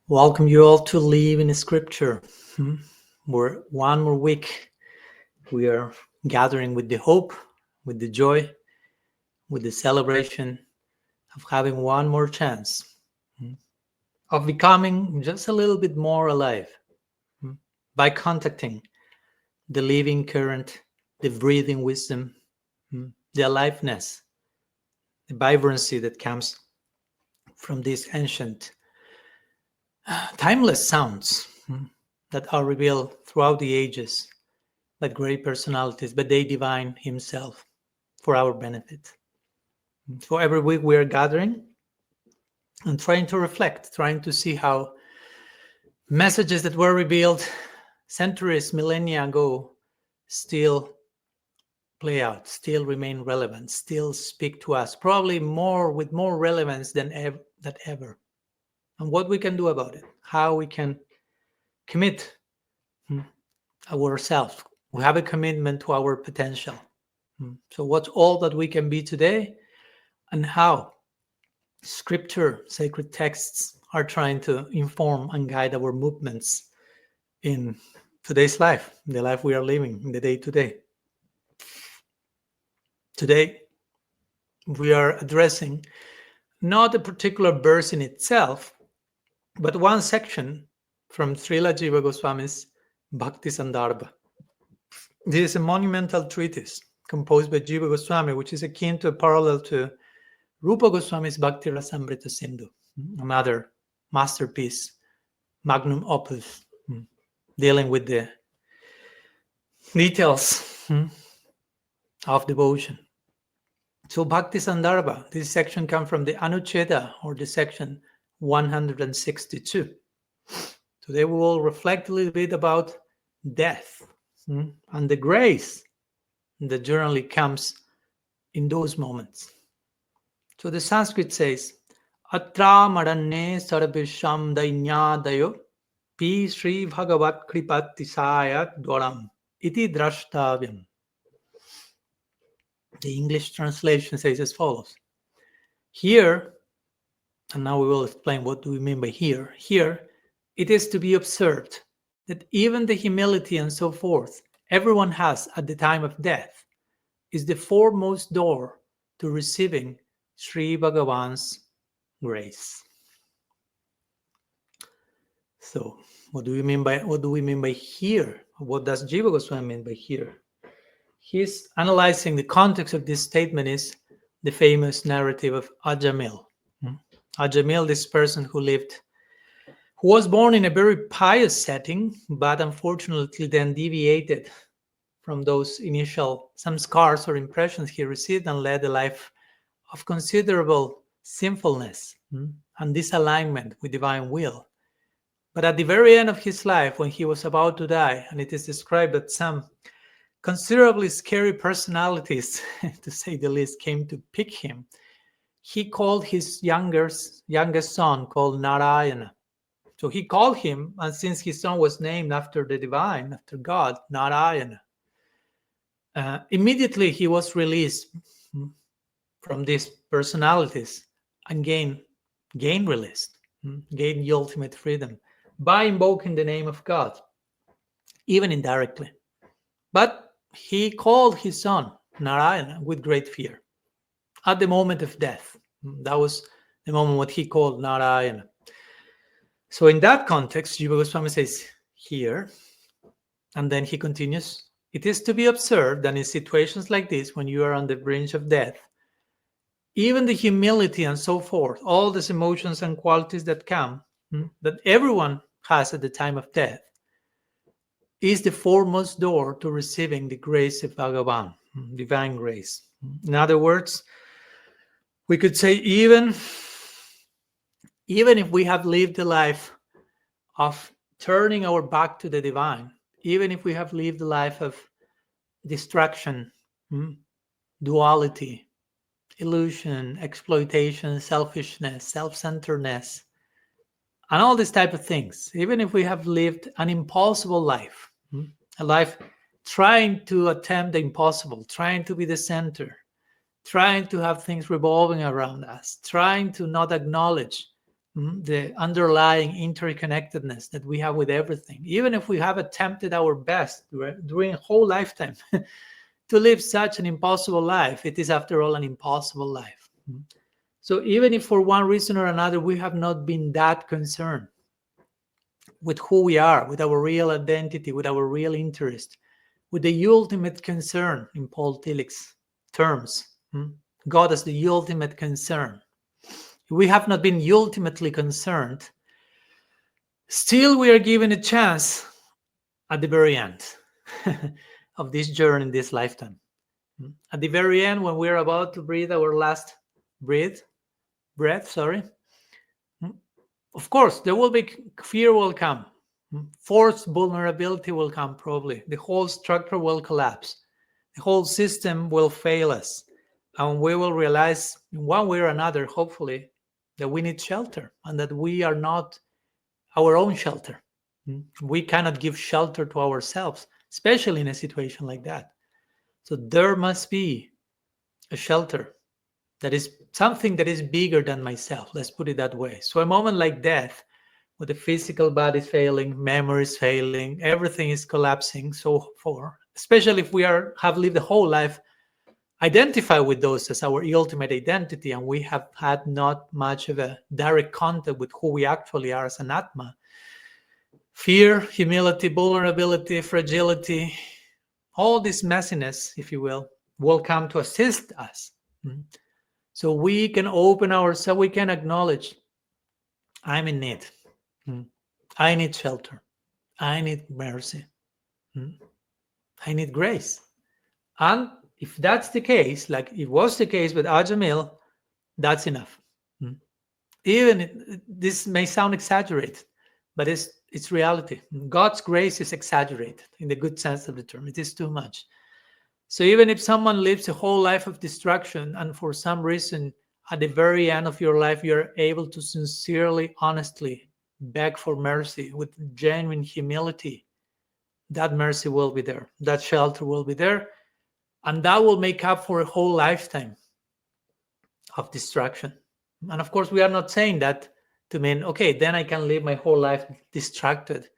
Welcome you all to Live in Scripture. We're one more week. We are gathering with the hope, with the joy, with the celebration of having one more chance of becoming just a little bit more alive by contacting the living current, the breathing wisdom, the aliveness, the vibrancy that comes from these ancient timeless sounds that are revealed throughout the ages by great personalities, but they divine himself for our benefit. So every week we are gathering and trying to reflect, trying to see how messages that were revealed centuries, millennia ago still play out, still remain relevant, still speak to us, probably with more relevance than ever. And what we can do about it, how we can commit ourselves. We have a commitment to our potential. So what's all that we can be today, and how scripture, sacred texts are trying to inform and guide our movements in today's life, the life we are living, in the day to day. Today, we are addressing not a particular verse in itself, but one section from Śrīla Jīva Gosvāmī's Bhakti Sandarbha. This is a monumental treatise composed by Jiva Goswami, which is akin to a parallel to Rupa Goswami's Bhakti Rasamrita Sindhu, another masterpiece, magnum opus, dealing with the details of devotion. So Bhakti Sandarbha, this section comes from the Anuccheda, or the section 162. Today we will reflect a little bit about death and the grace that generally comes in those moments. So the Sanskrit says, Atra maraṇe sarveṣāṁ dainyādayo śrī-bhagavat-kṛpātiśaya-dvāram iti draṣṭavyam. The English translation says as follows. Here, and now we will explain what do we mean by here. Here, it is to be observed that even the humility and so forth everyone has at the time of death is the foremost door to receiving Śrī Bhagavān's grace. So, what do we mean by here? What does Jiva Goswami mean by here? He's analyzing the context of this statement is the famous narrative of Ajamil. Ajamil, this person who was born in a very pious setting, but unfortunately then deviated from those initial samskars or impressions he received and led a life of considerable sinfulness and disalignment with divine will. But at the very end of his life, when he was about to die, and it is described that some considerably scary personalities, to say the least, came to pick him, he called his youngest son, called Narayana. So he called him, and since his son was named after the divine, after God, Narayana, immediately he was released from these personalities and gained release, gained the ultimate freedom by invoking the name of God, even indirectly. But he called his son Narayana with great fear at the moment of death. That was the moment when he called Narayana. So in that context, Jiva Goswami says here, and then he continues, it is to be observed that in situations like this, when you are on the brink of death, even the humility and so forth, all these emotions and qualities that come, that everyone has at the time of death, is the foremost door to receiving the grace of Bhagavan, divine grace. In other words, we could say even if we have lived a life of turning our back to the divine, even if we have lived a life of distraction, duality, illusion, exploitation, selfishness, self-centeredness, and all these type of things, even if we have lived an impossible life, a life trying to attempt the impossible, trying to be the center, trying to have things revolving around us, trying to not acknowledge the underlying interconnectedness that we have with everything. Even if we have attempted our best during a whole lifetime to live such an impossible life, it is after all an impossible life. So even if for one reason or another we have not been that concerned with who we are, with our real identity, with our real interest, with the ultimate concern in Paul Tillich's terms, God as the ultimate concern. We have not been ultimately concerned, still we are given a chance at the very end of this journey in this lifetime. At the very end, when we're about to breathe our last breath, of course, there will be fear will come. Forced vulnerability will come probably. The whole structure will collapse. The whole system will fail us. And we will realize in one way or another, hopefully, that we need shelter and that we are not our own shelter. We cannot give shelter to ourselves, especially in a situation like that. So there must be a shelter that is something that is bigger than myself. Let's put it that way. So a moment like death, with the physical body failing, memories failing, everything is collapsing, so forth, especially if we have lived the whole life identify with those as our ultimate identity, and we have had not much of a direct contact with who we actually are as an Atma. Fear, humility, vulnerability, fragility, all this messiness, if you will come to assist us. So we can open ourselves, we can acknowledge, I'm in need. I need shelter. I need mercy. I need grace. And if that's the case, like it was the case with Ajamil, that's enough. Even this may sound exaggerated, but it's reality. God's grace is exaggerated in the good sense of the term. It is too much. So even if someone lives a whole life of destruction and for some reason at the very end of your life you're able to sincerely, honestly beg for mercy with genuine humility, that mercy will be there. That shelter will be there. And that will make up for a whole lifetime of distraction. And of course, we are not saying that to mean, okay, then I can live my whole life distracted.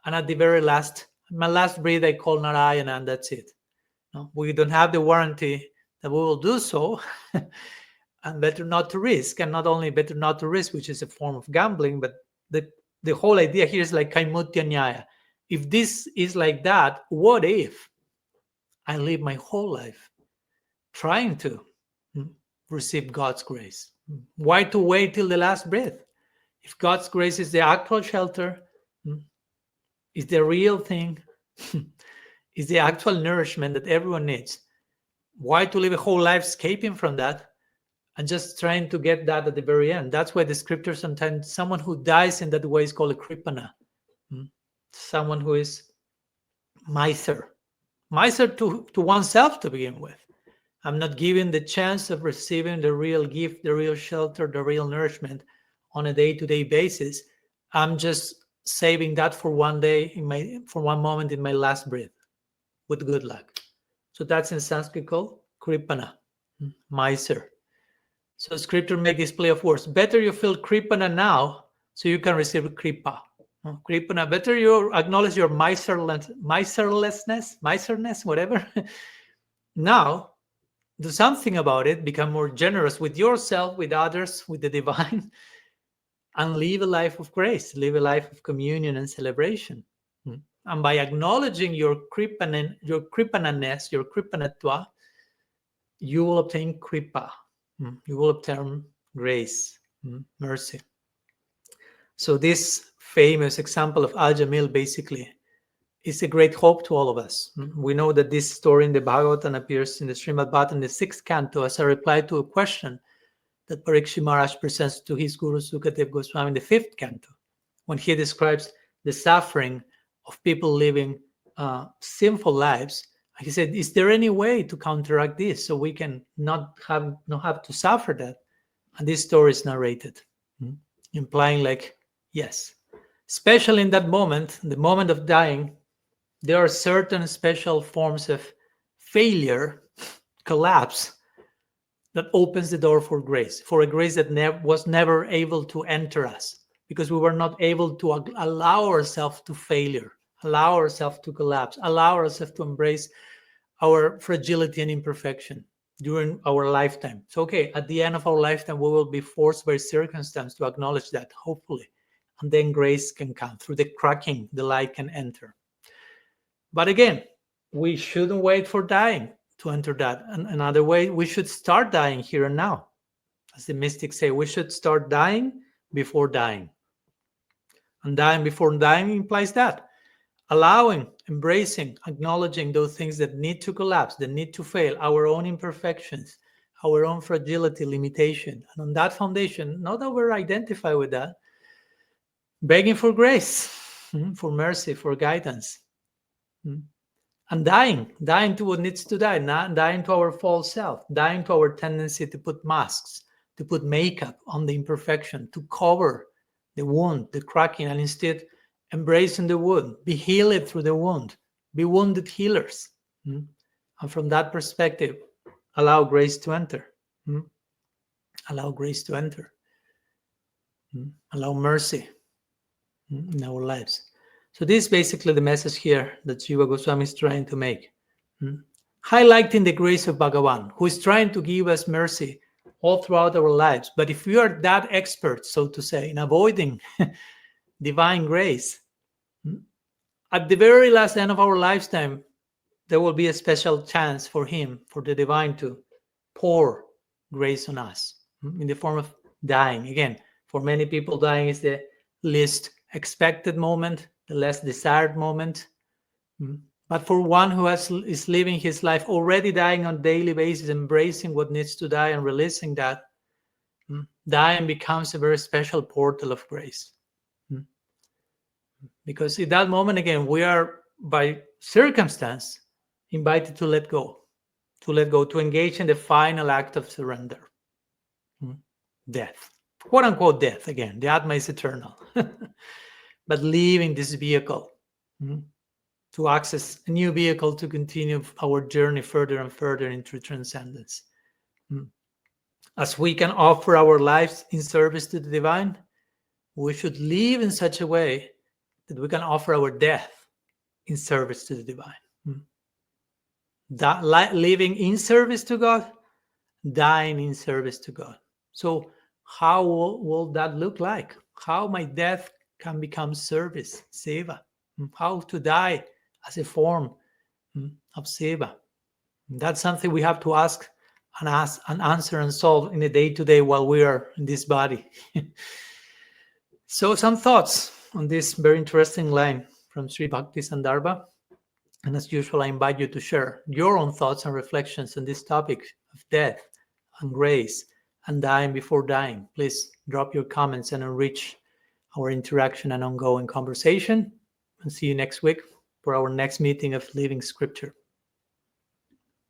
And at the very last, my last breath, I call Narayana, and that's it. No, we don't have the warranty that we will do so. And better not to risk. And not only better not to risk, which is a form of gambling, but the whole idea here is like kaimutya nyaya. If this is like that, what if I live my whole life trying to receive God's grace? Why to wait till the last breath? If God's grace is the actual shelter, is the real thing, is the actual nourishment that everyone needs, why to live a whole life escaping from that and just trying to get that at the very end? That's why the scripture sometimes, someone who dies in that way is called a kripana. Someone who is miser to oneself to begin with. I'm not given the chance of receiving the real gift, the real shelter, the real nourishment on a day-to-day basis. I'm just saving that for one day, for one moment in my last breath, with good luck. So that's in Sanskrit called kripana, miser. So scripture makes this play of words. Better you feel kripana now, so you can receive kripa. Kripana, better you acknowledge your miserlessness, whatever. Now, do something about it, become more generous with yourself, with others, with the divine, and live a life of grace, live a life of communion and celebration. And by acknowledging your kripananess, your kripanatva, you will obtain kripa. You will obtain grace, mercy. So this famous example of Al-Jamil basically is a great hope to all of us. We know that this story in the Bhagavatam appears in the Srimad Bhagavatam in the 6th canto as a reply to a question that Parikshit Maharaj presents to his Guru Sukadeva Goswami in the 5th canto, when he describes the suffering of people living sinful lives. He said, is there any way to counteract this so we can not have to suffer that? And this story is narrated, implying like, yes, especially in that moment, the moment of dying, there are certain special forms of failure, collapse, that opens the door for a grace that was never able to enter us, because we were not able to allow ourselves to failure, allow ourselves to collapse, allow ourselves to embrace our fragility and imperfection during our lifetime. So, okay, at the end of our lifetime, we will be forced by circumstance to acknowledge that, hopefully, and then grace can come. Through the cracking, the light can enter. But again, we shouldn't wait for dying to enter that. And another way, we should start dying here and now. As the mystics say, we should start dying before dying. And dying before dying implies that. Allowing, embracing, acknowledging those things that need to collapse, that need to fail, our own imperfections, our own fragility, limitation. And on that foundation, not that we're identified with that, begging for grace, for mercy, for guidance. And dying to what needs to die, not dying to our false self, dying to our tendency to put masks, to put makeup on the imperfection, to cover the wound, the cracking, and instead embracing the wound, be healed through the wound, be wounded healers. And from that perspective, allow grace to enter. Allow grace to enter. Allow mercy in our lives. So this is basically the message here that Jiva Gosvāmī is trying to make. Highlighting the grace of Bhagavan, who is trying to give us mercy all throughout our lives. But if we are that expert, so to say, in avoiding divine grace, at the very last end of our lifetime, there will be a special chance for him, for the divine, to pour grace on us in the form of dying. Again, for many people, dying is the least expected moment, the less desired moment. But for one who is living his life already dying on a daily basis, embracing what needs to die and releasing that, dying becomes a very special portal of grace. Because in that moment, again, we are, by circumstance, invited to let go, to engage in the final act of surrender. Death, quote unquote death. Again, the Atma is eternal. But leaving this vehicle to access a new vehicle to continue our journey further and further into transcendence. As we can offer our lives in service to the divine, we should live in such a way that we can offer our death in service to the divine. That living in service to God, dying in service to God. So how will that look like? How my death can become service, seva. How to die as a form of seva. That's something we have to ask and answer and solve in the day-to-day while we are in this body. So some thoughts on this very interesting line from Sri Bhakti Sandarbha. And as usual, I invite you to share your own thoughts and reflections on this topic of death and grace and dying before dying. Please drop your comments and enrich our interaction and ongoing conversation. And see you next week for our next meeting of Living Scripture.